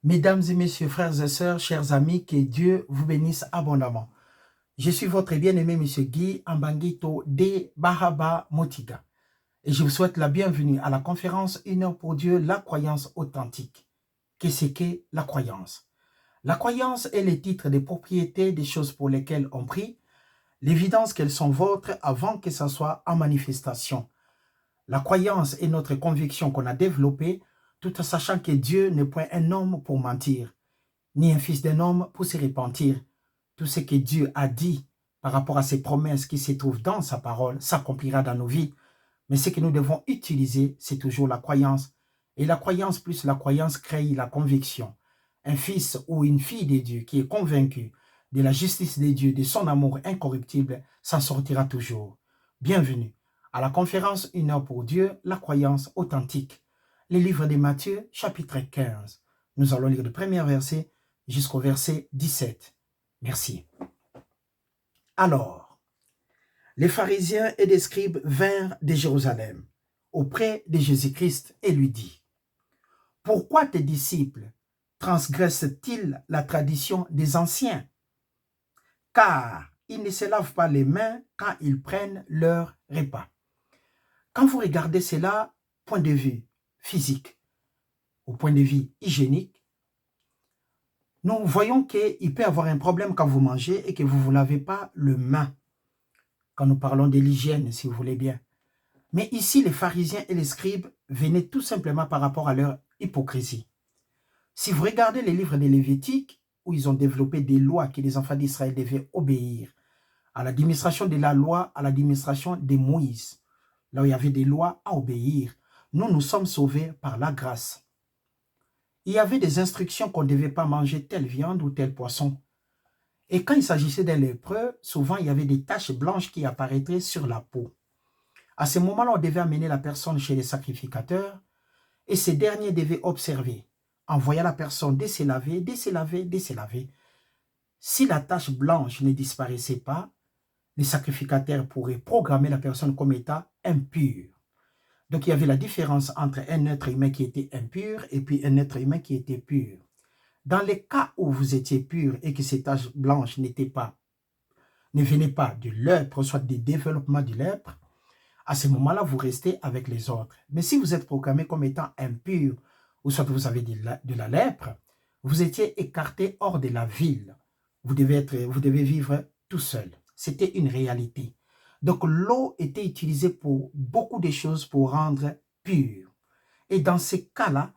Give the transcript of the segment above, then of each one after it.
Mesdames et messieurs, frères et sœurs, chers amis, que Dieu vous bénisse abondamment. Je suis votre bien-aimé monsieur Guy Ambangito de Bahaba Motiga et je vous souhaite la bienvenue à la conférence Une heure pour Dieu, la croyance authentique. Qu'est-ce qu'est la croyance? La croyance est le titre des propriétés des choses pour lesquelles on prie, l'évidence qu'elles sont vôtres avant que ça soit en manifestation. La croyance est notre conviction qu'on a développée tout en sachant que Dieu n'est point un homme pour mentir, ni un fils d'un homme pour se repentir. Tout ce que Dieu a dit par rapport à ses promesses qui se trouvent dans sa parole s'accomplira dans nos vies. Mais ce que nous devons utiliser, c'est toujours la croyance. Et la croyance plus la croyance crée la conviction. Un fils ou une fille de Dieu qui est convaincu de la justice de Dieu, de son amour incorruptible, s'en sortira toujours. Bienvenue à la conférence Une heure pour Dieu, la croyance authentique. Le livre de Matthieu, chapitre 15. Nous allons lire le premier verset jusqu'au verset 17. Merci. Alors, les pharisiens et les scribes vinrent de Jérusalem auprès de Jésus-Christ et lui dit: pourquoi tes disciples transgressent-ils la tradition des anciens? Car ils ne se lavent pas les mains quand ils prennent leur repas. Quand vous regardez cela, point de vue physique, au point de vue hygiénique, nous voyons qu'il peut y avoir un problème quand vous mangez et que vous ne vous lavez pas les mains. Quand nous parlons de l'hygiène, si vous voulez bien. Mais ici, les pharisiens et les scribes venaient tout simplement par rapport à leur hypocrisie. Si vous regardez les livres des Lévitique, où ils ont développé des lois que les enfants d'Israël devaient obéir, à l'administration de la loi, à l'administration de Moïse, là où il y avait des lois à obéir, nous sommes sauvés par la grâce. Il y avait des instructions qu'on ne devait pas manger telle viande ou tel poisson. Et quand il s'agissait d'un lépreux, souvent il y avait des taches blanches qui apparaîtraient sur la peau. À ce moment-là, on devait amener la personne chez les sacrificateurs et ces derniers devaient observer, en voyant la personne dès se laver. Si la tache blanche ne disparaissait pas, les sacrificateurs pourraient programmer la personne comme étant impure. Donc, il y avait la différence entre un être humain qui était impur et puis un être humain qui était pur. Dans les cas où vous étiez pur et que ces taches blanches ne venaient pas de lèpre, soit du développement du lèpre, à ce moment-là, vous restez avec les autres. Mais si vous êtes proclamé comme étant impur, ou soit vous avez de la lèpre, vous étiez écarté hors de la ville. Vous devez vivre tout seul. C'était une réalité. Donc, l'eau était utilisée pour beaucoup de choses pour rendre pur. Et dans ces cas-là,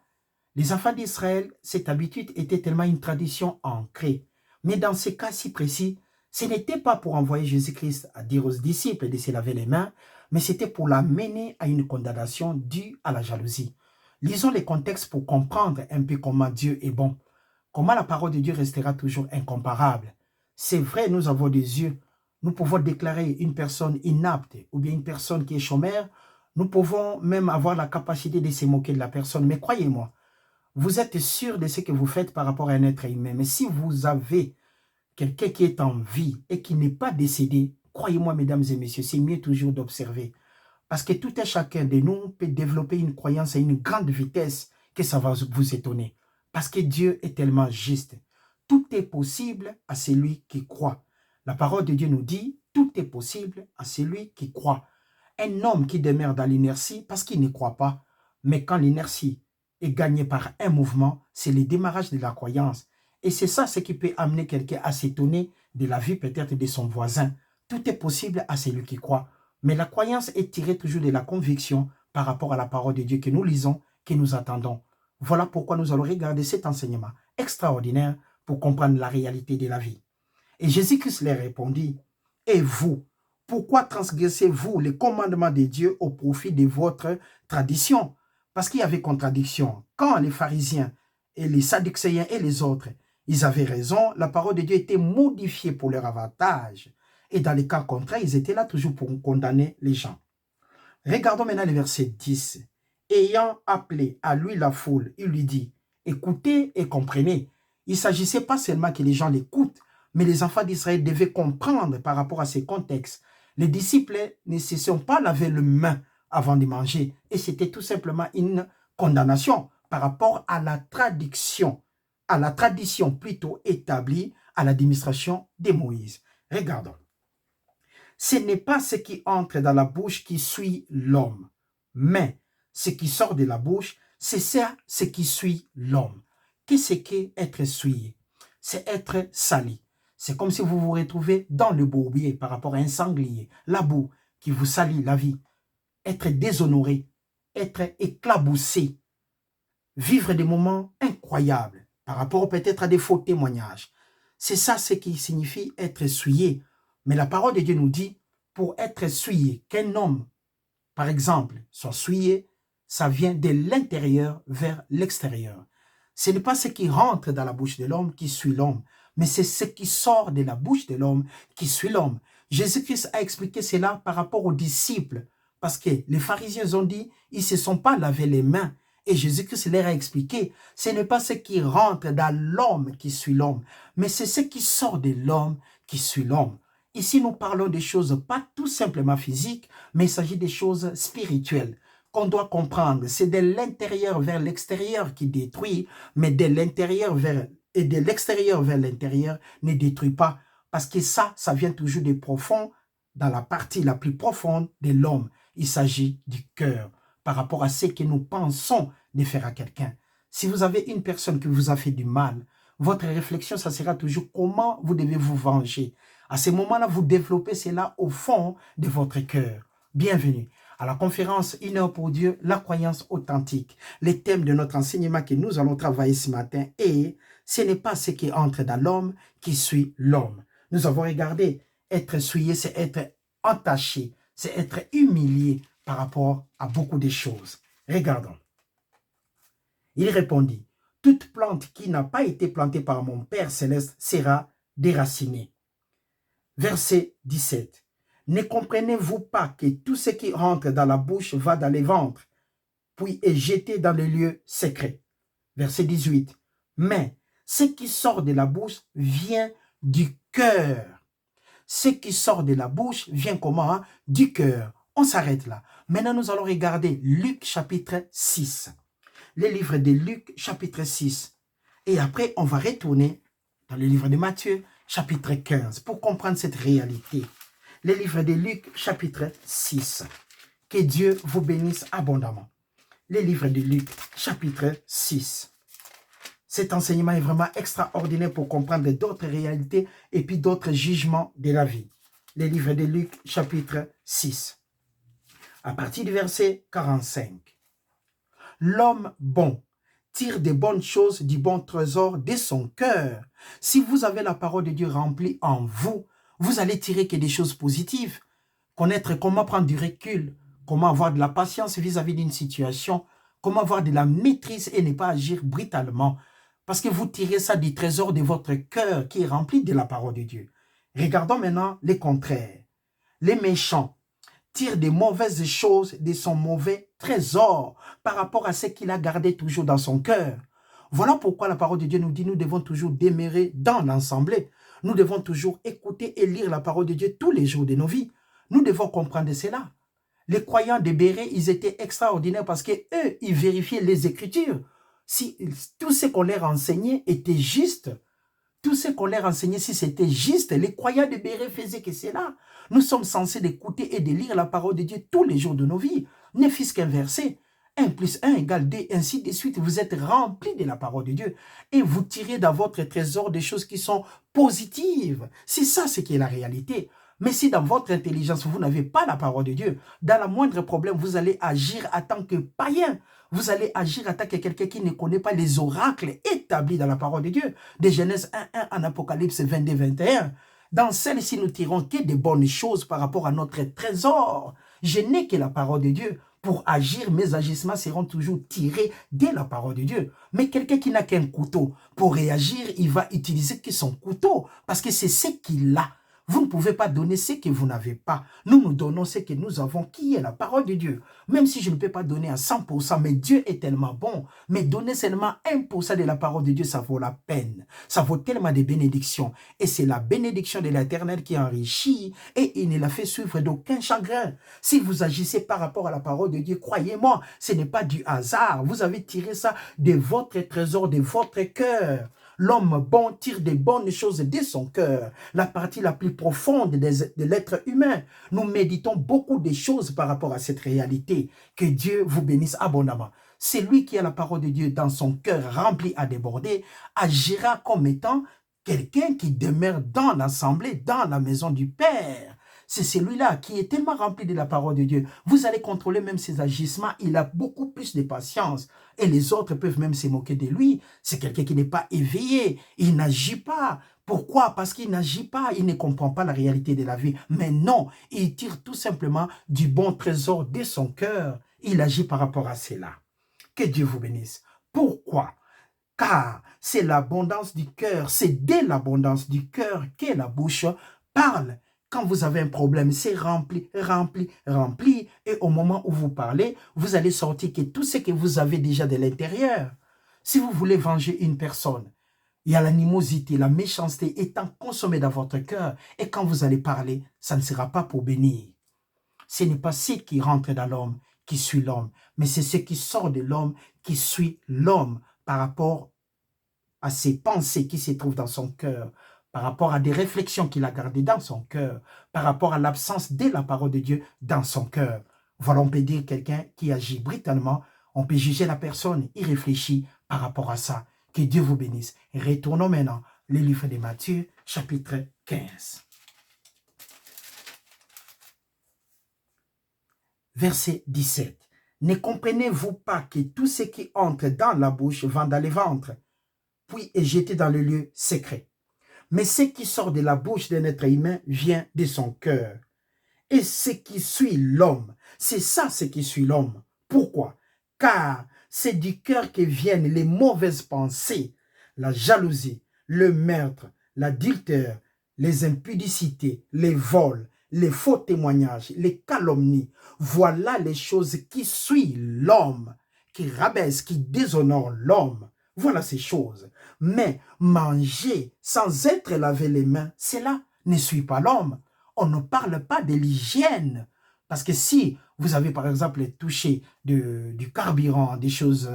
les enfants d'Israël, cette habitude était tellement une tradition ancrée. Mais dans ces cas si précis, ce n'était pas pour envoyer Jésus-Christ à dire aux disciples de se laver les mains, mais c'était pour l'amener à une condamnation due à la jalousie. Lisons les contextes pour comprendre un peu comment Dieu est bon, comment la parole de Dieu restera toujours incomparable. C'est vrai, nous avons des yeux, nous pouvons déclarer une personne inapte ou bien une personne qui est chômeur, nous pouvons même avoir la capacité de se moquer de la personne, mais croyez-moi, vous êtes sûr de ce que vous faites par rapport à un être humain, mais si vous avez quelqu'un qui est en vie et qui n'est pas décédé, croyez-moi, mesdames et messieurs, c'est mieux toujours d'observer. Parce que tout un chacun de nous peut développer une croyance à une grande vitesse que ça va vous étonner. Parce que Dieu est tellement juste. Tout est possible à celui qui croit. La parole de Dieu nous dit, tout est possible à celui qui croit. Un homme qui demeure dans l'inertie parce qu'il ne croit pas, mais quand l'inertie est gagnée par un mouvement, c'est le démarrage de la croyance. Et c'est ça ce qui peut amener quelqu'un à s'étonner de la vie peut-être de son voisin. Tout est possible à celui qui croit. Mais la croyance est tirée toujours de la conviction par rapport à la parole de Dieu que nous lisons, que nous attendons. Voilà pourquoi nous allons regarder cet enseignement extraordinaire pour comprendre la réalité de la vie. Et Jésus-Christ leur répondit, « Et vous, pourquoi transgressez-vous les commandements de Dieu au profit de votre tradition ?» Parce qu'il y avait contradiction. Quand les pharisiens et les sadducéens et les autres, ils avaient raison, la parole de Dieu était modifiée pour leur avantage. Et dans les cas contraires, ils étaient là toujours pour condamner les gens. Regardons maintenant le verset 10. Ayant appelé à lui la foule, il lui dit, « Écoutez et comprenez. » Il ne s'agissait pas seulement que les gens l'écoutent, mais les enfants d'Israël devaient comprendre par rapport à ces contextes. Les disciples ne se sont pas lavé les mains avant de manger. Et c'était tout simplement une condamnation par rapport à la tradition à la tradition plutôt établie à l'administration de Moïse. Regardons. Ce n'est pas ce qui entre dans la bouche qui suit l'homme, mais ce qui sort de la bouche, c'est ça ce qui suit l'homme. Qu'est-ce qu'être souillé? C'est être sali. C'est comme si vous vous retrouvez dans le bourbier par rapport à un sanglier, la boue qui vous salit la vie. Être déshonoré, être éclaboussé, vivre des moments incroyables par rapport peut-être à des faux témoignages. C'est ça ce qui signifie être souillé. Mais la parole de Dieu nous dit, pour être souillé, qu'un homme, par exemple, soit souillé, ça vient de l'intérieur vers l'extérieur. Ce n'est pas ce qui rentre dans la bouche de l'homme qui suit l'homme, mais c'est ce qui sort de la bouche de l'homme qui suit l'homme. Jésus-Christ a expliqué cela par rapport aux disciples, parce que les pharisiens ont dit, ils ne se sont pas lavé les mains. Et Jésus-Christ leur a expliqué, ce n'est pas ce qui rentre dans l'homme qui suit l'homme, mais c'est ce qui sort de l'homme qui suit l'homme. Ici, nous parlons des choses pas tout simplement physiques, mais il s'agit des choses spirituelles qu'on doit comprendre. C'est de l'intérieur vers l'extérieur qui détruit, mais de l'intérieur vers et de l'extérieur vers l'intérieur ne détruit pas. Parce que ça vient toujours des profonds, dans la partie la plus profonde de l'homme. Il s'agit du cœur, par rapport à ce que nous pensons de faire à quelqu'un. Si vous avez une personne qui vous a fait du mal, votre réflexion, ça sera toujours comment vous devez vous venger. À ce moment-là, vous développez cela au fond de votre cœur. Bienvenue à la conférence 1 heure pour Dieu, la croyance authentique. Le thème de notre enseignement que nous allons travailler ce matin est « Ce n'est pas ce qui entre dans l'homme qui suit l'homme ». Nous avons regardé, être souillé, c'est être entaché, c'est être humilié par rapport à beaucoup de choses. Regardons. Il répondit, « Toute plante qui n'a pas été plantée par mon Père céleste sera déracinée. » Verset 17. « Ne comprenez-vous pas que tout ce qui rentre dans la bouche va dans le ventre, puis est jeté dans le lieu secret. » Verset 18. « Mais ce qui sort de la bouche vient du cœur. » Ce qui sort de la bouche vient comment? Hein? Du cœur. On s'arrête là. Maintenant, nous allons regarder Luc chapitre 6. Le livre de Luc chapitre 6. Et après, on va retourner dans le livre de Matthieu chapitre 15 pour comprendre cette réalité. Le livre de Luc chapitre 6. Que Dieu vous bénisse abondamment. Le livre de Luc chapitre 6. Cet enseignement est vraiment extraordinaire pour comprendre d'autres réalités et puis d'autres jugements de la vie. Le livre de Luc chapitre 6. À partir du verset 45. L'homme bon tire des bonnes choses du bon trésor de son cœur. Si vous avez la parole de Dieu remplie en vous, vous allez tirer que des choses positives. Connaître comment prendre du recul, comment avoir de la patience vis-à-vis d'une situation, comment avoir de la maîtrise et ne pas agir brutalement. Parce que vous tirez ça du trésor de votre cœur qui est rempli de la parole de Dieu. Regardons maintenant les contraires. Les méchants tirent des mauvaises choses de son mauvais trésor par rapport à ce qu'il a gardé toujours dans son cœur. Voilà pourquoi la parole de Dieu nous dit nous devons toujours demeurer dans l'assemblée. Nous devons toujours écouter et lire la parole de Dieu tous les jours de nos vies. Nous devons comprendre cela. Les croyants de Béret, ils étaient extraordinaires parce qu'eux, ils vérifiaient les Écritures. Si tout ce qu'on leur enseignait était juste, tout ce qu'on leur enseignait, si c'était juste, les croyants de Béret faisaient que cela. Nous sommes censés d'écouter et de lire la parole de Dieu tous les jours de nos vies. Ne fût-ce qu'un verset. 1 plus 1 égale 2, ainsi de suite. Vous êtes remplis de la parole de Dieu. Et vous tirez dans votre trésor des choses qui sont positives. C'est ça ce qui est la réalité. Mais si dans votre intelligence, vous n'avez pas la parole de Dieu, dans le moindre problème, vous allez agir en tant que païen. Vous allez agir en tant que quelqu'un qui ne connaît pas les oracles établis dans la parole de Dieu. De Genèse 1.1 en Apocalypse 22.21. Dans celle-ci, nous tirons que des bonnes choses par rapport à notre trésor. Je n'ai que la parole de Dieu. Pour agir, mes agissements seront toujours tirés de la parole de Dieu. Mais quelqu'un qui n'a qu'un couteau, pour réagir, il va utiliser que son couteau. Parce que c'est ce qu'il a. Vous ne pouvez pas donner ce que vous n'avez pas. Nous, nous donnons ce que nous avons, qui est la parole de Dieu. Même si je ne peux pas donner à 100%, mais Dieu est tellement bon. Mais donner seulement 1% de la parole de Dieu, ça vaut la peine. Ça vaut tellement de bénédictions. Et c'est la bénédiction de l'Éternel qui enrichit et il ne la fait suivre d'aucun chagrin. Si vous agissez par rapport à la parole de Dieu, croyez-moi, ce n'est pas du hasard. Vous avez tiré ça de votre trésor, de votre cœur. L'homme bon tire des bonnes choses de son cœur, la partie la plus profonde de l'être humain. Nous méditons beaucoup de choses par rapport à cette réalité. Que Dieu vous bénisse abondamment. C'est lui qui a la parole de Dieu dans son cœur rempli à déborder, agira comme étant quelqu'un qui demeure dans l'assemblée, dans la maison du Père. C'est celui-là qui est tellement rempli de la parole de Dieu. Vous allez contrôler même ses agissements. Il a beaucoup plus de patience. Et les autres peuvent même se moquer de lui. C'est quelqu'un qui n'est pas éveillé. Il n'agit pas. Pourquoi? Parce qu'il n'agit pas. Il ne comprend pas la réalité de la vie. Mais non, il tire tout simplement du bon trésor de son cœur. Il agit par rapport à cela. Que Dieu vous bénisse. Pourquoi? Car c'est l'abondance du cœur. C'est de l'abondance du cœur que la bouche parle. Quand vous avez un problème, c'est rempli, rempli, rempli. Et au moment où vous parlez, vous allez sortir que tout ce que vous avez déjà de l'intérieur. Si vous voulez venger une personne, il y a l'animosité, la méchanceté étant consommée dans votre cœur. Et quand vous allez parler, ça ne sera pas pour bénir. Ce n'est pas ce qui rentre dans l'homme qui suit l'homme, mais c'est ce qui sort de l'homme qui suit l'homme par rapport à ses pensées qui se trouvent dans son cœur, par rapport à des réflexions qu'il a gardées dans son cœur, par rapport à l'absence de la parole de Dieu dans son cœur. Voilà, on peut dire quelqu'un qui agit brutalement, on peut juger la personne, il réfléchit par rapport à ça. Que Dieu vous bénisse. Retournons maintenant le livre de Matthieu, chapitre 15. Verset 17. Ne comprenez-vous pas que tout ce qui entre dans la bouche va dans le ventre, puis est jeté dans le lieu secret? Mais ce qui sort de la bouche d'un être humain vient de son cœur. Et ce qui suit l'homme, c'est ça ce qui suit l'homme. Pourquoi? Car c'est du cœur que viennent les mauvaises pensées, la jalousie, le meurtre, l'adultère, les impudicités, les vols, les faux témoignages, les calomnies. Voilà les choses qui suivent l'homme, qui rabaissent, qui déshonorent l'homme. Voilà ces choses. Mais manger sans être lavé les mains, cela ne suit pas l'homme. On ne parle pas de l'hygiène. Parce que si vous avez par exemple touché du carburant, des choses,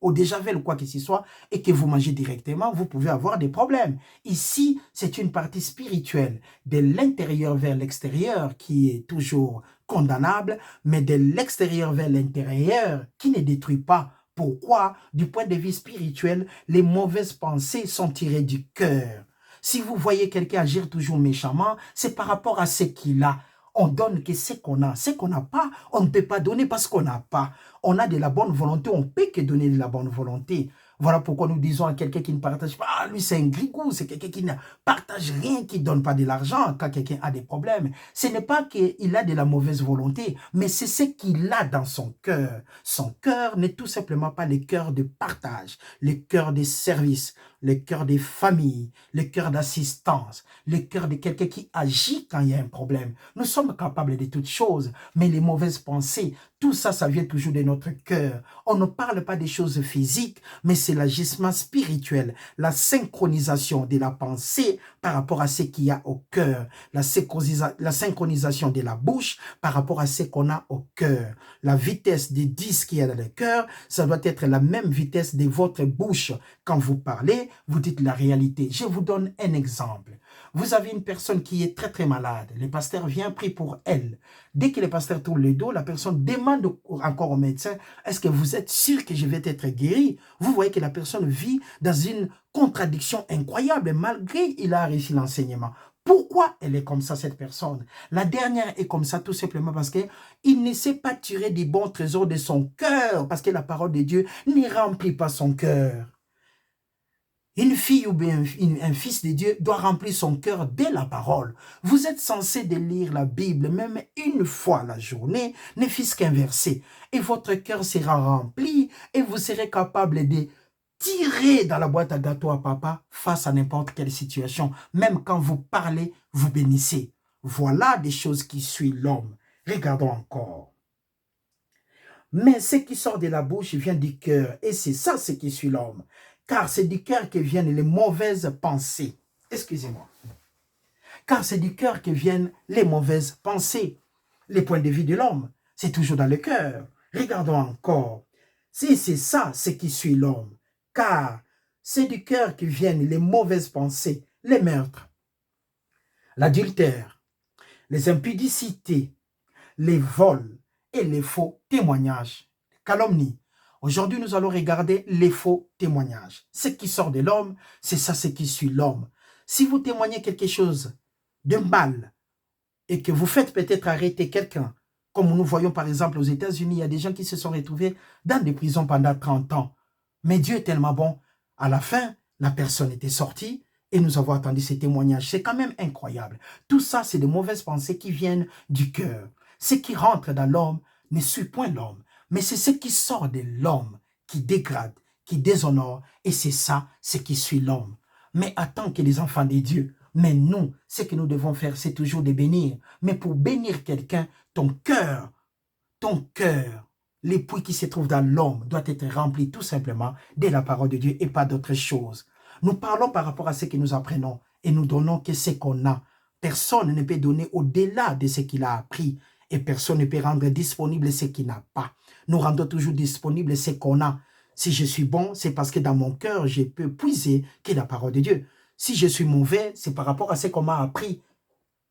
au déjà-vel ou quoi que ce soit, et que vous mangez directement, vous pouvez avoir des problèmes. Ici, c'est une partie spirituelle, de l'intérieur vers l'extérieur, qui est toujours condamnable, mais de l'extérieur vers l'intérieur, qui ne détruit pas. Pourquoi? Du point de vue spirituel, les mauvaises pensées sont tirées du cœur. Si vous voyez quelqu'un agir toujours méchamment, c'est par rapport à ce qu'il a. On donne que ce qu'on a. Ce qu'on n'a pas, on ne peut pas donner parce qu'on n'a pas. On a de la bonne volonté, on peut que donner de la bonne volonté. Voilà pourquoi nous disons à quelqu'un qui ne partage pas, ah, lui c'est un grigou, c'est quelqu'un qui ne partage rien, qui ne donne pas de l'argent quand quelqu'un a des problèmes. Ce n'est pas qu'il a de la mauvaise volonté, mais c'est ce qu'il a dans son cœur. Son cœur n'est tout simplement pas le cœur de partage, le cœur de service, le cœur des familles, le cœur d'assistance, le cœur de quelqu'un qui agit quand il y a un problème. Nous sommes capables de toutes choses, mais les mauvaises pensées, tout ça, ça vient toujours de notre cœur. On ne parle pas des choses physiques, mais c'est l'agissement spirituel, la synchronisation de la pensée par rapport à ce qu'il y a au cœur, la synchronisation de la bouche par rapport à ce qu'on a au cœur. La vitesse des disques qu'il y a dans le cœur, ça doit être la même vitesse de votre bouche. Quand vous parlez, vous dites la réalité. Je vous donne un exemple. Vous avez une personne qui est très très malade. Le pasteur vient prier pour elle. Dès que le pasteur tourne le dos, la personne demande encore au médecin, est-ce que vous êtes sûr que je vais être guéri? Vous voyez que la personne vit dans une contradiction incroyable malgré qu'il a réussi l'enseignement. Pourquoi elle est comme ça, cette personne? La dernière est comme ça tout simplement parce qu'il ne sait pas tirer des bons trésors de son cœur, parce que la parole de Dieu ne remplit pas son cœur. Une fille ou bien un fils de Dieu doit remplir son cœur de la parole. Vous êtes censé de lire la Bible même une fois la journée, ne fût-ce qu'un verset. Et votre cœur sera rempli et vous serez capable de tirez dans la boîte à gâteaux à papa face à n'importe quelle situation. Même quand vous parlez, vous bénissez. Voilà des choses qui suivent l'homme. Regardons encore. Mais ce qui sort de la bouche vient du cœur. Et c'est ça ce qui suit l'homme. Car c'est du cœur que viennent les mauvaises pensées. Excusez-moi. Car c'est du cœur que viennent les mauvaises pensées. Les points de vue de l'homme, c'est toujours dans le cœur. Regardons encore. Si c'est ça ce qui suit l'homme. Car c'est du cœur que viennent les mauvaises pensées, les meurtres, l'adultère, les impudicités, les vols et les faux témoignages, calomnie. Aujourd'hui, nous allons regarder les faux témoignages. Ce qui sort de l'homme, c'est ça ce qui suit l'homme. Si vous témoignez quelque chose de mal et que vous faites peut-être arrêter quelqu'un, comme nous voyons par exemple aux États-Unis, il y a des gens qui se sont retrouvés dans des prisons pendant 30 ans. Mais Dieu est tellement bon. À la fin, la personne était sortie et nous avons attendu ces témoignages. C'est quand même incroyable. Tout ça, c'est de mauvaises pensées qui viennent du cœur. Ce qui rentre dans l'homme ne suit point l'homme, mais c'est ce qui sort de l'homme qui dégrade, qui déshonore, et c'est ça, ce qui suit l'homme. Mais attends que les enfants de Dieu, mais nous, ce que nous devons faire, c'est toujours de bénir. Mais pour bénir quelqu'un, ton cœur, les puits qui se trouvent dans l'homme doit être rempli tout simplement de la parole de Dieu et pas d'autre chose. Nous parlons par rapport à ce que nous apprenons et nous donnons que ce qu'on a. Personne ne peut donner au-delà de ce qu'il a appris et personne ne peut rendre disponible ce qu'il n'a pas. Nous rendons toujours disponible ce qu'on a. Si je suis bon, c'est parce que dans mon cœur, je peux puiser que la parole de Dieu. Si je suis mauvais, c'est par rapport à ce qu'on m'a appris.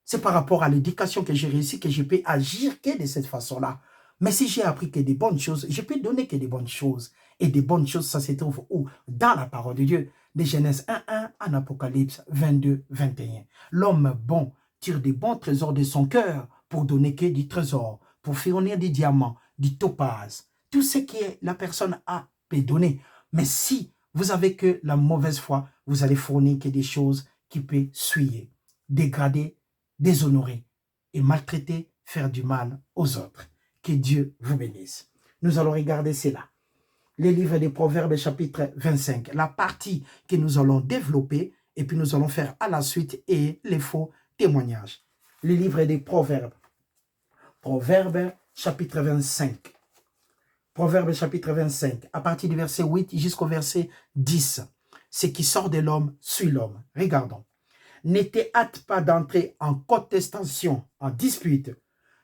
C'est par rapport à l'éducation que j'ai réussi que je peux agir que de cette façon-là. Mais si j'ai appris que des bonnes choses, je peux donner que des bonnes choses. Et des bonnes choses, ça se trouve où? Dans la parole de Dieu. De Genèse 1:1 en Apocalypse 22:21. L'homme bon tire des bons trésors de son cœur pour donner que du trésor, pour fournir des diamants, du topaz. Tout ce que la personne a peut donner. Mais si vous avez que la mauvaise foi, vous allez fournir que des choses qui peuvent suyer, dégrader, déshonorer et maltraiter, faire du mal aux autres. Que Dieu vous bénisse. Nous allons regarder cela. Les livres des Proverbes chapitre 25, la partie que nous allons développer et puis nous allons faire à la suite et les faux témoignages. Les livres des Proverbes. Proverbes chapitre 25. Proverbes chapitre 25, à partir du verset 8 jusqu'au verset 10. Ce qui sort de l'homme suit l'homme. Regardons. Ne te hâte pas d'entrer en contestation, en dispute,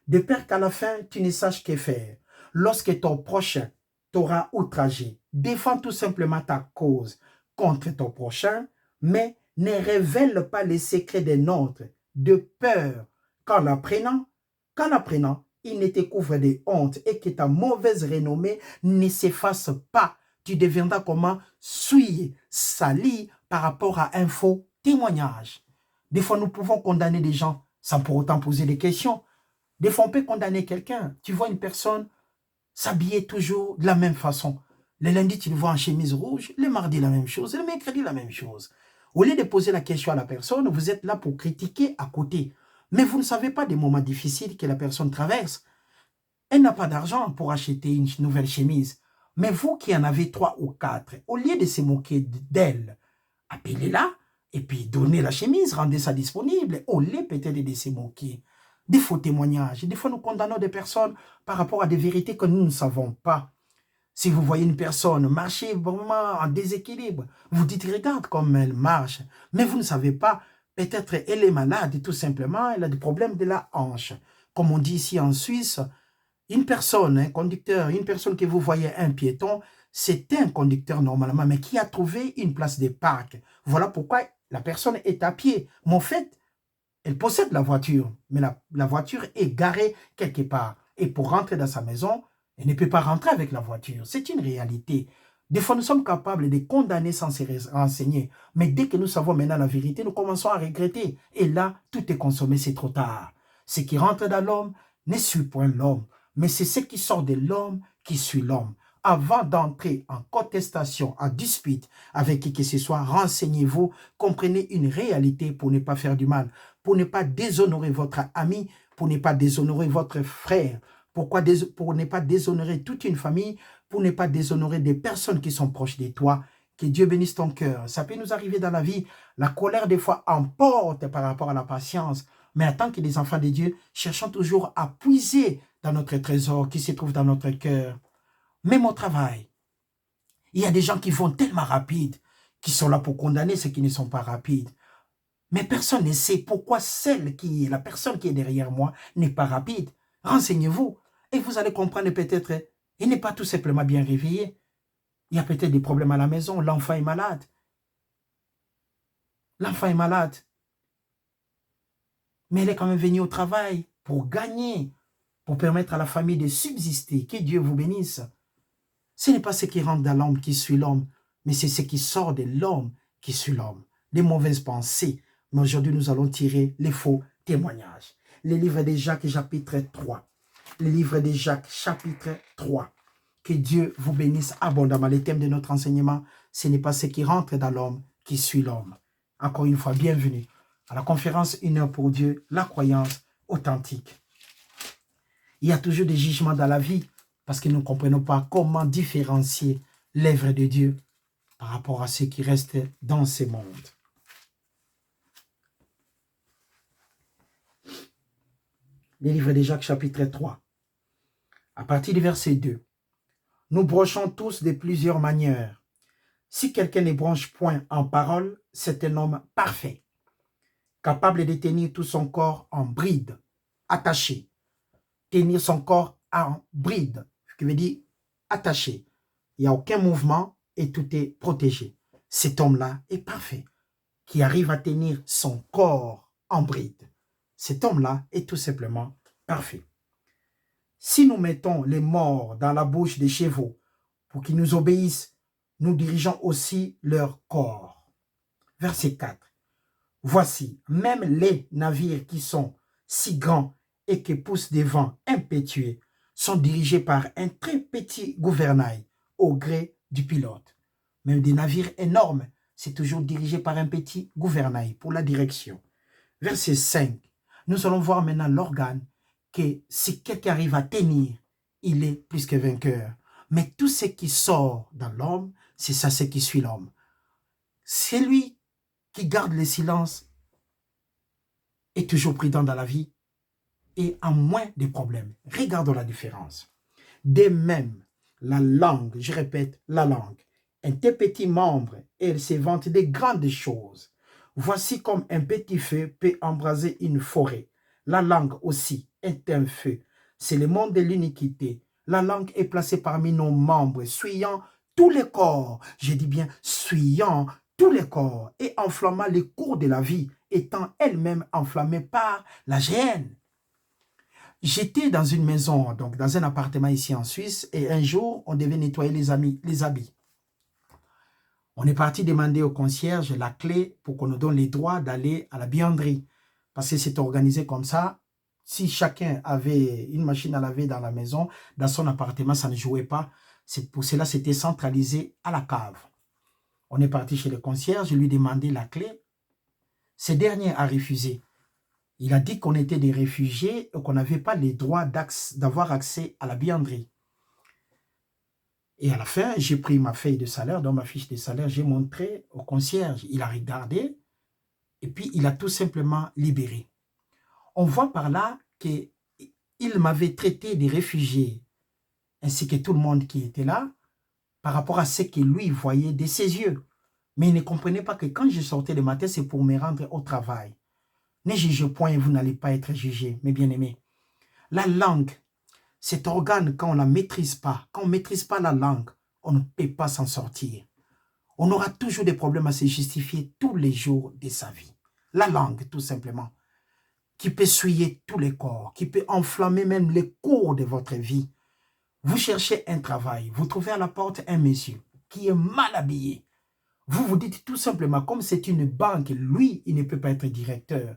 de peur qu'à la fin, tu ne saches que faire. Lorsque ton prochain t'aura outragé, défends tout simplement ta cause contre ton prochain, mais ne révèle pas les secrets des nôtres, de peur qu'en l'apprenant, il ne te couvre de honte et que ta mauvaise renommée ne s'efface pas. Tu deviendras comment? Souillé, sali par rapport à un faux témoignage. Des fois, nous pouvons condamner des gens sans pour autant poser des questions. Des fois, on peut condamner quelqu'un. Tu vois une personne s'habiller toujours de la même façon. Le lundi, tu le vois en chemise rouge. Le mardi, la même chose. Le mercredi, la même chose. Au lieu de poser la question à la personne, vous êtes là pour critiquer à côté. Mais vous ne savez pas des moments difficiles que la personne traverse. Elle n'a pas d'argent pour acheter une nouvelle chemise. Mais vous qui en avez 3 ou 4, au lieu de se moquer d'elle, appelez-la et puis donnez la chemise, rendez ça disponible. Au lieu peut-être de se moquer. Des faux témoignages. Des fois, nous condamnons des personnes par rapport à des vérités que nous ne savons pas. Si vous voyez une personne marcher vraiment en déséquilibre, vous dites, regarde comme elle marche. Mais vous ne savez pas, peut-être elle est malade tout simplement, elle a des problèmes de la hanche. Comme on dit ici en Suisse, une personne, un conducteur, une personne que vous voyez, un piéton, c'est un conducteur normalement, mais qui a trouvé une place de parc. Voilà pourquoi la personne est à pied. Mais en fait, elle possède la voiture, mais la voiture est garée quelque part. Et pour rentrer dans sa maison, elle ne peut pas rentrer avec la voiture. C'est une réalité. Des fois, nous sommes capables de condamner sans se renseigner. Mais dès que nous savons maintenant la vérité, nous commençons à regretter. Et là, tout est consommé, c'est trop tard. Ce qui rentre dans l'homme ne suit point l'homme. Mais c'est ce qui sort de l'homme qui suit l'homme. Avant d'entrer en contestation, en dispute avec qui que ce soit, renseignez-vous, comprenez une réalité pour ne pas faire du mal, pour ne pas déshonorer votre ami, pour ne pas déshonorer votre frère, pour ne pas déshonorer toute une famille, pour ne pas déshonorer des personnes qui sont proches de toi, Que Dieu bénisse ton cœur. Ça peut nous arriver dans la vie. La colère, des fois, emporte par rapport à la patience. Mais en tant que des enfants de Dieu, cherchons toujours à puiser dans notre trésor qui se trouve dans notre cœur. Même au travail, il y a des gens qui vont tellement rapides, qui sont là pour condamner ceux qui ne sont pas rapides. Mais personne ne sait pourquoi la personne qui est derrière moi n'est pas rapide. Renseignez-vous et vous allez comprendre peut-être, il n'est pas tout simplement bien réveillé. Il y a peut-être des problèmes à la maison, l'enfant est malade. L'enfant est malade. Mais elle est quand même venue au travail pour gagner, pour permettre à la famille de subsister. Que Dieu vous bénisse. Ce n'est pas ce qui rentre dans l'homme qui suit l'homme, mais c'est ce qui sort de l'homme qui suit l'homme. Les mauvaises pensées. Mais aujourd'hui, nous allons tirer les faux témoignages. Le livre de Jacques, chapitre 3. Le livre de Jacques, chapitre 3. Que Dieu vous bénisse abondamment. Le thème de notre enseignement, ce n'est pas ce qui rentre dans l'homme qui suit l'homme. Encore une fois, bienvenue à la conférence Une heure pour Dieu, la croyance authentique. Il y a toujours des jugements dans la vie parce que nous ne comprenons pas comment différencier l'œuvre de Dieu par rapport à ce qui reste dans ce monde. Le livre de Jacques, chapitre 3. À partir du verset 2. Nous brochons tous de plusieurs manières. Si quelqu'un ne branche point en parole, c'est un homme parfait, capable de tenir tout son corps en bride, attaché. Tenir son corps en bride, ce qui veut dire attaché. Il n'y a aucun mouvement et tout est protégé. Cet homme-là est parfait, qui arrive à tenir son corps en bride. Cet homme-là est tout simplement parfait. Si nous mettons les morts dans la bouche des chevaux pour qu'ils nous obéissent, nous dirigeons aussi leur corps. Verset 4. Voici, même les navires qui sont si grands et qui poussent des vents impétueux sont dirigés par un très petit gouvernail au gré du pilote. Même des navires énormes, c'est toujours dirigé par un petit gouvernail pour la direction. Verset 5. Nous allons voir maintenant l'organe que si quelqu'un arrive à tenir, il est plus que vainqueur. Mais tout ce qui sort dans l'homme, c'est ça ce qui suit l'homme. Celui qui garde le silence est toujours prudent dans la vie et a moins de problèmes. Regardons la différence. De même, la langue, je répète, la langue, un tel petit membre et elle se vante de grandes choses. Voici comme un petit feu peut embraser une forêt. La langue aussi est un feu. C'est le monde de l'iniquité. La langue est placée parmi nos membres, souillant tous les corps. Je dis bien souillant tous les corps et enflammant les cours de la vie, étant elle-même enflammée par la gêne. J'étais dans une maison, donc dans un appartement ici en Suisse, et un jour, on devait nettoyer les habits. On est parti demander au concierge la clé pour qu'on nous donne les droits d'aller à la buanderie. Parce que c'est organisé comme ça. Si chacun avait une machine à laver dans la maison, dans son appartement, ça ne jouait pas. Pour cela, c'était centralisé à la cave. On est parti chez le concierge, je lui ai demandé la clé. Ce dernier a refusé. Il a dit qu'on était des réfugiés et qu'on n'avait pas les droits d'avoir accès à la buanderie. Et à la fin, j'ai pris ma feuille de salaire, dans ma fiche de salaire, j'ai montré au concierge. Il a regardé et puis il a tout simplement libéré. On voit par là qu'il m'avait traité des réfugiés, ainsi que tout le monde qui était là, par rapport à ce que lui voyait de ses yeux. Mais il ne comprenait pas que quand je sortais le matin, c'est pour me rendre au travail. Ne jugez point et vous n'allez pas être jugés, mes bien-aimés. La langue, cet organe, quand on ne la maîtrise pas, quand on ne maîtrise pas la langue, on ne peut pas s'en sortir. On aura toujours des problèmes à se justifier tous les jours de sa vie. La langue, tout simplement, qui peut souiller tous les corps, qui peut enflammer même les cours de votre vie. Vous cherchez un travail, vous trouvez à la porte un monsieur qui est mal habillé. Vous vous dites tout simplement, comme c'est une banque, lui, il ne peut pas être directeur.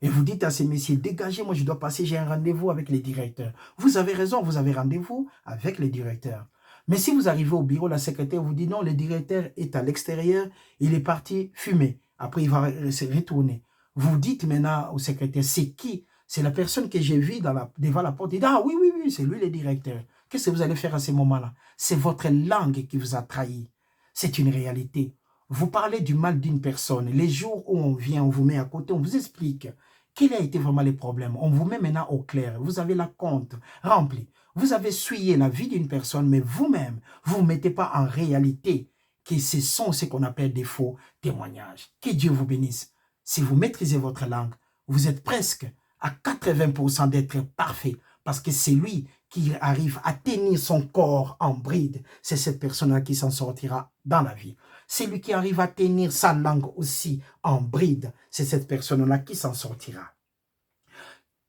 Et vous dites à ces messieurs, dégagez, moi je dois passer, j'ai un rendez-vous avec les directeurs. Vous avez raison, vous avez rendez-vous avec les directeurs. Mais si vous arrivez au bureau, la secrétaire vous dit non, le directeur est à l'extérieur, il est parti fumer. Après, il va se retourner. Vous dites maintenant au secrétaire, c'est qui? C'est la personne que j'ai vue devant la porte. Il dit, ah oui, c'est lui le directeur. Qu'est-ce que vous allez faire à ce moment-là? C'est votre langue qui vous a trahi. C'est une réalité. Vous parlez du mal d'une personne. Les jours où on vient, on vous met à côté, on vous explique quels a été vraiment les problèmes. On vous met maintenant au clair. Vous avez la compte remplie. Vous avez souillé la vie d'une personne, mais vous-même, vous ne mettez pas en réalité que ce sont ce qu'on appelle des faux témoignages. Que Dieu vous bénisse. Si vous maîtrisez votre langue, vous êtes presque à 80% d'être parfait parce que c'est lui qui arrive à tenir son corps en bride. C'est cette personne-là qui s'en sortira dans la vie. C'est lui qui arrive à tenir sa langue aussi en bride. C'est cette personne-là qui s'en sortira.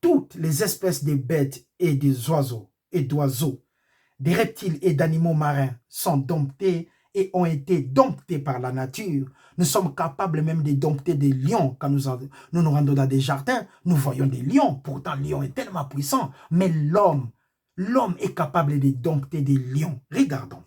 Toutes les espèces de bêtes et des oiseaux et d'oiseaux, des reptiles et d'animaux marins sont domptés et ont été domptés par la nature. Nous sommes capables même de dompter des lions. Quand nous rendons dans des jardins, nous voyons des lions. Pourtant, le lion est tellement puissant. Mais l'homme est capable de dompter des lions. Regardons.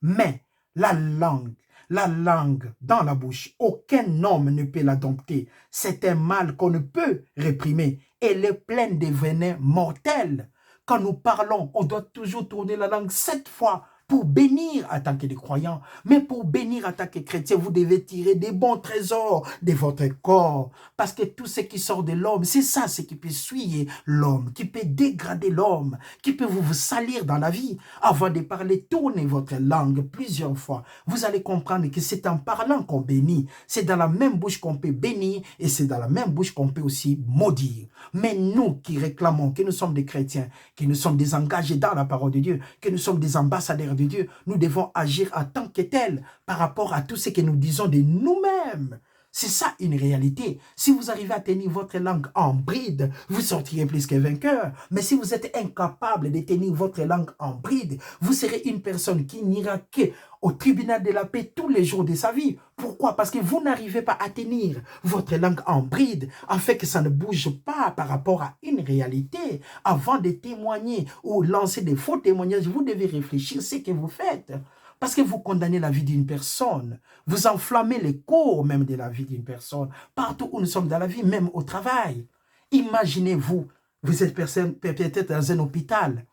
Mais la langue dans la bouche, aucun homme ne peut la dompter. C'est un mal qu'on ne peut réprimer. Elle est pleine de venins mortels. Quand nous parlons, on doit toujours tourner la langue 7 fois pour bénir en tant que des croyants. Mais pour bénir en tant que chrétien, vous devez tirer des bons trésors de votre corps. Parce que tout ce qui sort de l'homme, c'est ça ce qui peut souiller l'homme, qui peut dégrader l'homme, qui peut vous salir dans la vie. Avant de parler, tournez votre langue plusieurs fois. Vous allez comprendre que c'est en parlant qu'on bénit. C'est dans la même bouche qu'on peut bénir et c'est dans la même bouche qu'on peut aussi maudire. Mais nous qui réclamons que nous sommes des chrétiens, que nous sommes des engagés dans la parole de Dieu, que nous sommes des ambassadeurs de Dieu, nous devons agir en tant que tels par rapport à tout ce que nous disons de nous-mêmes. C'est ça une réalité. Si vous arrivez à tenir votre langue en bride, vous sortirez plus que vainqueur. Mais si vous êtes incapable de tenir votre langue en bride, vous serez une personne qui n'ira qu'au tribunal de la paix tous les jours de sa vie. Pourquoi? Parce que vous n'arrivez pas à tenir votre langue en bride, afin que ça ne bouge pas par rapport à une réalité. Avant de témoigner ou lancer des faux témoignages, vous devez réfléchir à ce que vous faites. Parce que vous condamnez la vie d'une personne. Vous enflammez les cours même de la vie d'une personne. Partout où nous sommes dans la vie, même au travail. Imaginez-vous, vous êtes peut-être dans un hôpital,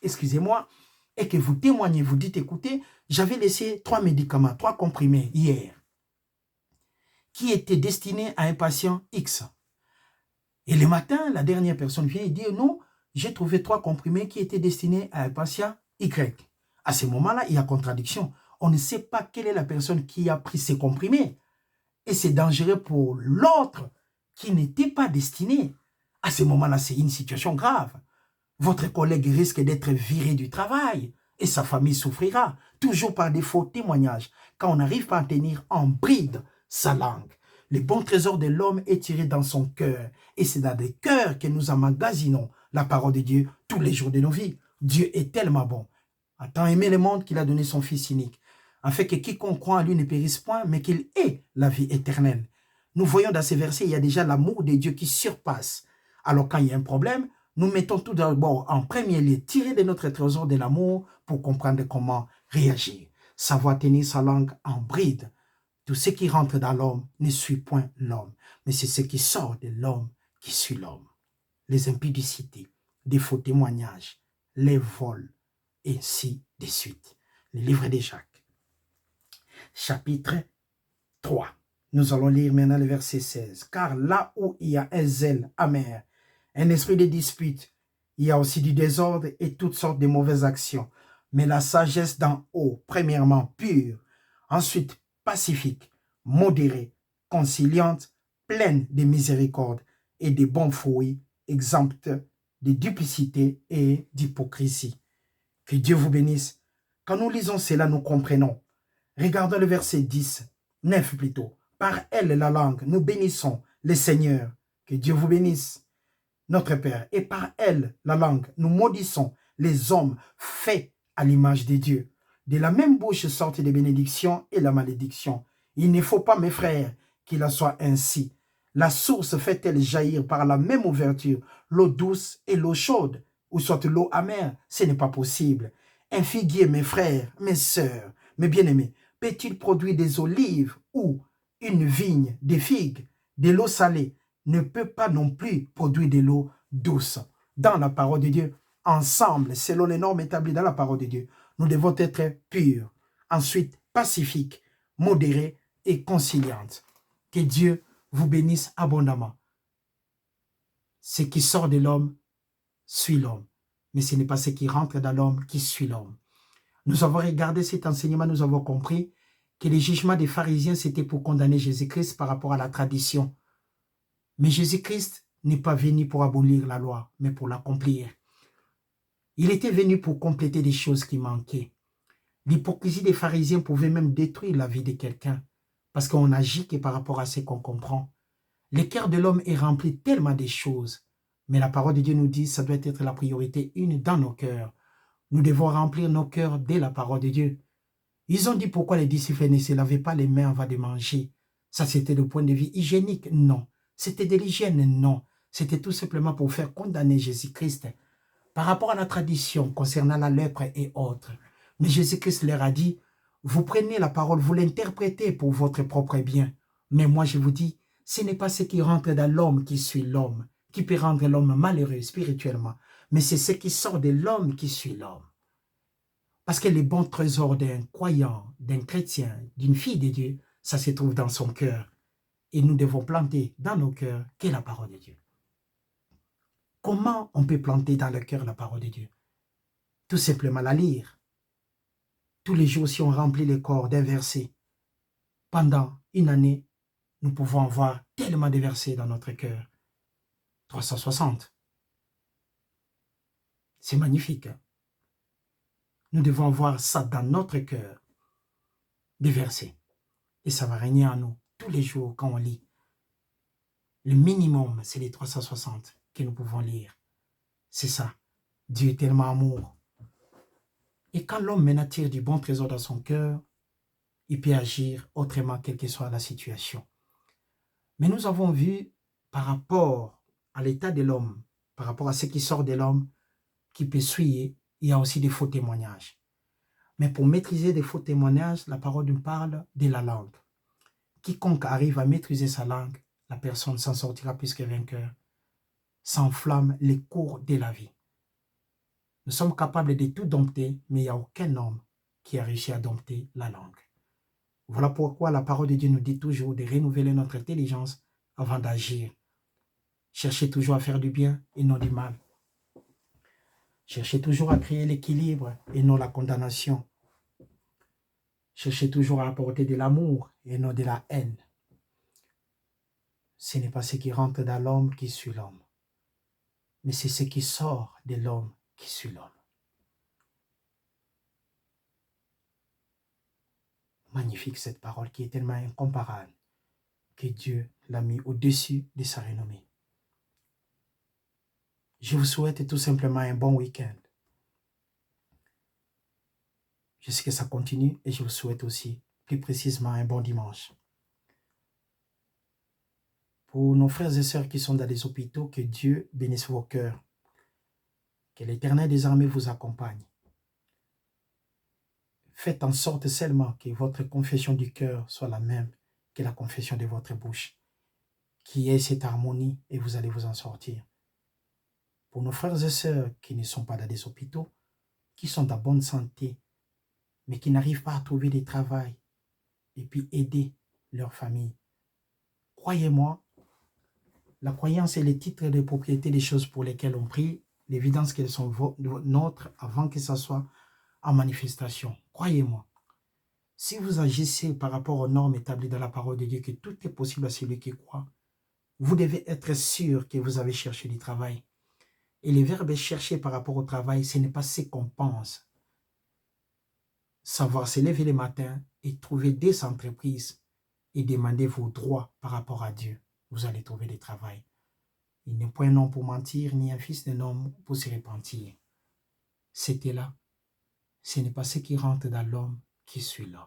excusez-moi, et que vous témoignez, vous dites, écoutez, j'avais laissé 3 médicaments, 3 comprimés hier, qui étaient destinés à un patient X. Et le matin, la dernière personne vient et dit, non, j'ai trouvé 3 comprimés qui étaient destinés à un patient Y. À ce moment-là, il y a contradiction. On ne sait pas quelle est la personne qui a pris ces comprimés. Et c'est dangereux pour l'autre qui n'était pas destiné. À ce moment-là, c'est une situation grave. Votre collègue risque d'être viré du travail et sa famille souffrira, toujours par des faux témoignages, quand on n'arrive pas à tenir en bride sa langue. Le bon trésor de l'homme est tiré dans son cœur. Et c'est dans des cœurs que nous emmagasinons la parole de Dieu tous les jours de nos vies. Dieu est tellement bon. A tant aimé le monde qu'il a donné son Fils unique, afin que quiconque croit en lui ne périsse point, mais qu'il ait la vie éternelle. Nous voyons dans ces versets, il y a déjà l'amour de Dieu qui surpasse. Alors quand il y a un problème, nous mettons tout d'abord en premier lieu, tirer de notre trésor de l'amour pour comprendre comment réagir. Savoir tenir sa langue en bride. Tout ce qui rentre dans l'homme ne suit point l'homme, mais c'est ce qui sort de l'homme qui suit l'homme. Les impudicités, des faux témoignages, les vols, et ainsi de suite. Le livre de Jacques, chapitre 3. Nous allons lire maintenant le verset 16. Car là où il y a un zèle amer, un esprit de dispute, il y a aussi du désordre et toutes sortes de mauvaises actions. Mais la sagesse d'en haut, premièrement pure, ensuite pacifique, modérée, conciliante, pleine de miséricorde et de bons fruits, exempte de duplicité et d'hypocrisie. Que Dieu vous bénisse. Quand nous lisons cela, nous comprenons. Regardons le verset 10, 9 plutôt. Par elle, la langue, nous bénissons le Seigneur. Que Dieu vous bénisse, notre Père. Et par elle, la langue, nous maudissons les hommes faits à l'image de Dieu. De la même bouche sortent les bénédictions et la malédiction. Il ne faut pas, mes frères, qu'il en soit ainsi. La source fait-elle jaillir par la même ouverture l'eau douce et l'eau chaude, ou soit l'eau amère? Ce n'est pas possible. Un figuier, mes frères, mes sœurs, mes bien-aimés, peut-il produire des olives ou une vigne, des figues? De l'eau salée ne peut pas non plus produire de l'eau douce. Dans la parole de Dieu, ensemble, selon les normes établies dans la parole de Dieu, nous devons être purs. Ensuite, pacifique, modérée et conciliante. Que Dieu vous bénisse abondamment. Ce qui sort de l'homme suit l'homme, mais ce n'est pas ce qui rentre dans l'homme qui suit l'homme. Nous avons regardé cet enseignement, nous avons compris que les jugements des pharisiens, c'était pour condamner Jésus-Christ par rapport à la tradition. Mais Jésus-Christ n'est pas venu pour abolir la loi, mais pour l'accomplir. Il était venu pour compléter des choses qui manquaient. L'hypocrisie des pharisiens pouvait même détruire la vie de quelqu'un, parce qu'on agit que par rapport à ce qu'on comprend. Le cœur de l'homme est rempli tellement de choses, mais la parole de Dieu nous dit que ça doit être la priorité une dans nos cœurs. Nous devons remplir nos cœurs dès la parole de Dieu. Ils ont dit pourquoi les disciples ne se lavaient pas les mains avant de manger. Ça, c'était le point de vue hygiénique? Non. C'était de l'hygiène? Non. C'était tout simplement pour faire condamner Jésus-Christ par rapport à la tradition concernant la lèpre et autres. Mais Jésus-Christ leur a dit, vous prenez la parole, vous l'interprétez pour votre propre bien. Mais moi, je vous dis, ce n'est pas ce qui rentre dans l'homme qui suit l'homme, qui peut rendre l'homme malheureux spirituellement, mais c'est ce qui sort de l'homme qui suit l'homme. Parce que les bons trésors d'un croyant, d'un chrétien, d'une fille de Dieu, ça se trouve dans son cœur. Et nous devons planter dans nos cœurs qu'est la parole de Dieu. Comment on peut planter dans le cœur la parole de Dieu? Tout simplement la lire. Tous les jours, si on remplit le corps d'un verset, pendant une année, nous pouvons avoir tellement de versets dans notre cœur. 360. C'est magnifique. Hein? Nous devons avoir ça dans notre cœur, des versets. Et ça va régner en nous tous les jours quand on lit. Le minimum, c'est les 360 que nous pouvons lire. C'est ça. Dieu est tellement amour. Et quand l'homme maintenant tire du bon trésor dans son cœur, il peut agir autrement, quelle que soit la situation. Mais nous avons vu, par rapport à l'état de l'homme, par rapport à ce qui sort de l'homme, qui peut suivre, il y a aussi des faux témoignages. Mais pour maîtriser des faux témoignages, la parole nous parle de la langue. Quiconque arrive à maîtriser sa langue, la personne s'en sortira plus que vainqueur, s'enflamme les cours de la vie. Nous sommes capables de tout dompter, mais il n'y a aucun homme qui a réussi à dompter la langue. Voilà pourquoi la parole de Dieu nous dit toujours de renouveler notre intelligence avant d'agir. Cherchez toujours à faire du bien et non du mal. Cherchez toujours à créer l'équilibre et non la condamnation. Cherchez toujours à apporter de l'amour et non de la haine. Ce n'est pas ce qui rentre dans l'homme qui suit l'homme, mais c'est ce qui sort de l'homme qui suit l'homme. Magnifique cette parole qui est tellement incomparable que Dieu l'a mis au-dessus de sa renommée. Je vous souhaite tout simplement un bon week-end. Je sais que ça continue et je vous souhaite aussi plus précisément un bon dimanche. Pour nos frères et sœurs qui sont dans les hôpitaux, que Dieu bénisse vos cœurs. Que l'Éternel des armées vous accompagne. Faites en sorte seulement que votre confession du cœur soit la même que la confession de votre bouche. Qu'il y ait cette harmonie et vous allez vous en sortir. Pour nos frères et sœurs qui ne sont pas dans des hôpitaux, qui sont en bonne santé, mais qui n'arrivent pas à trouver du travail et puis aider leur famille. Croyez-moi, la croyance est le titre de propriété des choses pour lesquelles on prie, l'évidence qu'elles sont nôtres avant que ça soit en manifestation. Croyez-moi, si vous agissez par rapport aux normes établies dans la parole de Dieu, que tout est possible à celui qui croit, vous devez être sûr que vous avez cherché du travail. Et le verbe chercher par rapport au travail, ce n'est pas ce qu'on pense. Savoir se lever le matin et trouver des entreprises et demander vos droits par rapport à Dieu. Vous allez trouver du travail. Il n'est point un homme pour mentir, ni un fils d'un homme pour se repentir. C'était là. Ce n'est pas ce qui rentre dans l'homme qui suit l'homme.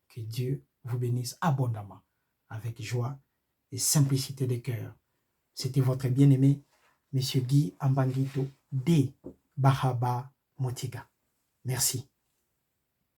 Que Dieu vous bénisse abondamment, avec joie et simplicité de cœur. C'était votre bien-aimé, M. Guy Ambangito de Bahaba Motiga. Merci.